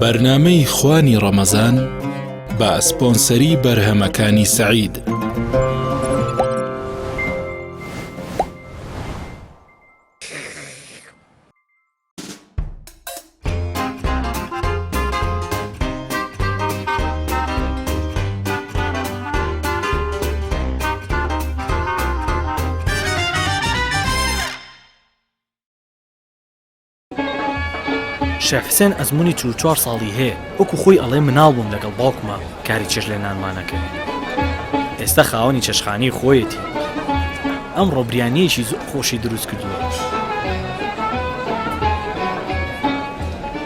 بەرنامەی خوانی ڕەمەزان بە ئەسپۆنسەری بەرهەمەکانی سەعید. شێخ حسێن ئەزموونی 44 ساڵی هەیە، وەکو خۆی ئەڵێ مناڵ بووم لەگەڵ باوکمە کاری چێژ لێ نانمانەکرد. ئێستا خاوەنی چێشخانەی خۆیەتی. ئەمڕۆ بریانیەکی زۆر خۆشی دروست کردووە.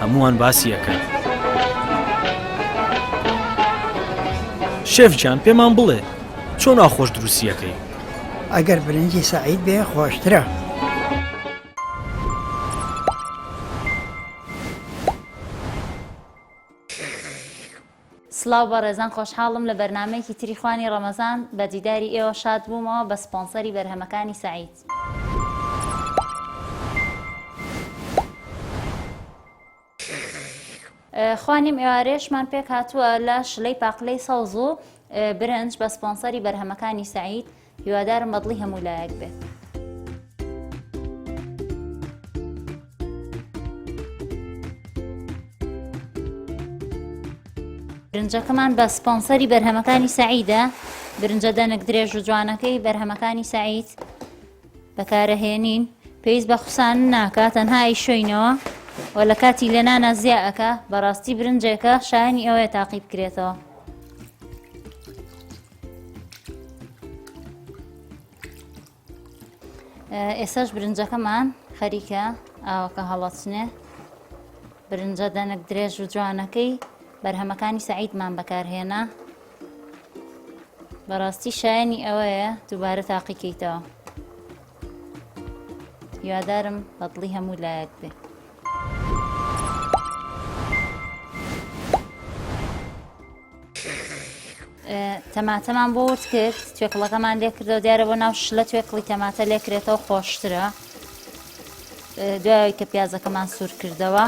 هەمووان باسی ئەکەن. شێفجان پێمان بڵێ چۆن ئاخۆش دروستیەکەی؟ ئەگەر برنجی سەعید بێ خۆشترە. سڵاو بەڕێزان، خۆشحاڵم لە بەرنامەیەکی تری خوانی ڕەمەزان بە دیداری ئێوە شاد بوومەوە بە سپۆنسەری بەرهەمەکانی سەعید. خوانیم ئێوارێشمان پێک هاتووە لە شلەی پاقلەی سەوز و برنج بە سپۆنسەری بەرهەمەکانی سەعید. هیوادارم بەدڵی هەموو لایەک بێت. برنجەکەمان بە سپۆنسەری بەرهەمەکانی سەعیدە. برنجە دەنک درێژ و جوانەکەی بەرهەمەکانی سەعید بەکارەهێنین، پێویست بە خوسان ناکە، تەنها ئیشۆینەوە و لە کاتی لێنانە زیائەکە. بەڕاستی برنجێکە شایانی ئەوەیە تاقی بکرێتەوە. ئێساش برنجەکەمان خەریکە ئاوەکە هەڵەچنێ. برنجە دەنک درێژ و جوانەکەی بەرهەمەکانی سەعیدمان بەکارهێنا. بەڕاستی شایانی ئەوەیە دووبارە تاقیکەیتەوە. هیوادارم بەدڵی هەموو لایەک بێ. تەماتەمان بۆ ورد کرد، توێکڵەکەمان لێ کردەوە، دیارە بۆ ناو شلە توێکڵی تەماتە لێ کرێتەوە خۆشترە. دوای کە پیازەکەمان سوور کردەوە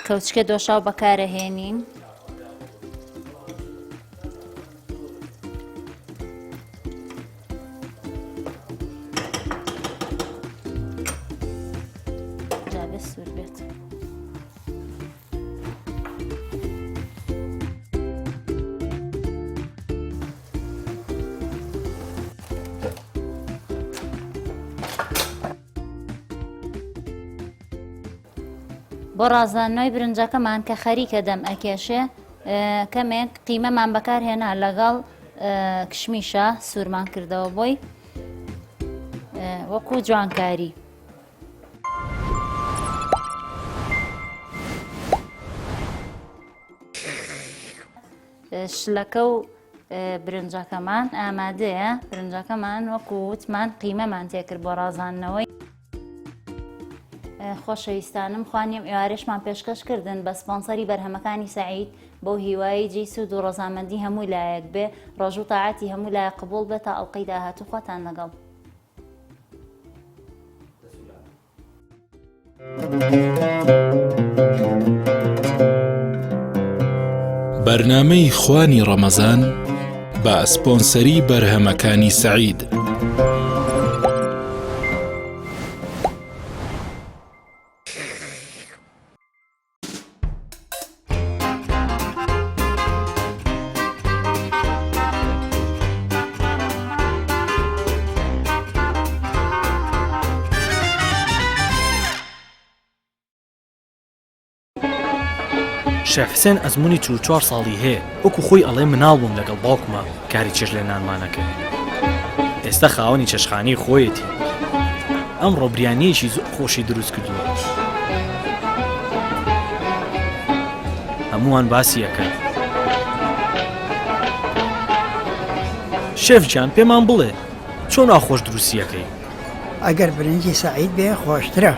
کەوچکە دۆشاو بەکارەهێنین. جابێ سوور بێت. بۆ ڕازاندنەوەی برنجەکەمان کە خەریکە دەم ئەکێشێ، کەمێک قیمەمان بەکارهێنا لەگەڵ کشمیشە سوورمان کردەوە بۆی وەکو جوانکاری. شلەکە و برنجەکەمان ئامادەیە. برنجەکەمان وەکو وتمان قیمەمان تێکرد بۆ ڕازاندنەوەی. خۆشەویستانم، خوانیم ئێوارێشمان پێشکەشکردن بە سپۆنسەری بەرهەمەکانی سەعید بۆ هیوایی جێی سوود و ڕۆژامەندی هەمووی لایەک بێ. ڕۆژ و تاعاتی هەموو لایەک قبوڵ بێت. تا ئەڵقەی داهاتوو خۆتان لەگەڵ. بەرنامەی خوانی ڕەمەزان بە ئەسپۆنسەری بەرهەمەکانی سەعید. شێخ حسێن ئەزموونی 44 ساڵی هەیە، وەکو خۆی ئەڵێ مناڵ بووم لەگەڵ باوکمە کاری چێژ لێ نانمانەکرد. ئێستا خاوەنی چێشخانەی خۆیەتی. ئەمڕۆ بریانیەکی زۆر خۆشی دروست کردووە. هەمووان باسی ئەکەن. شێفجان پێمان بڵێ چۆن ئاخۆش دروستیەکەی؟ ئەگەر برنجی سەعید بێ خۆشترە.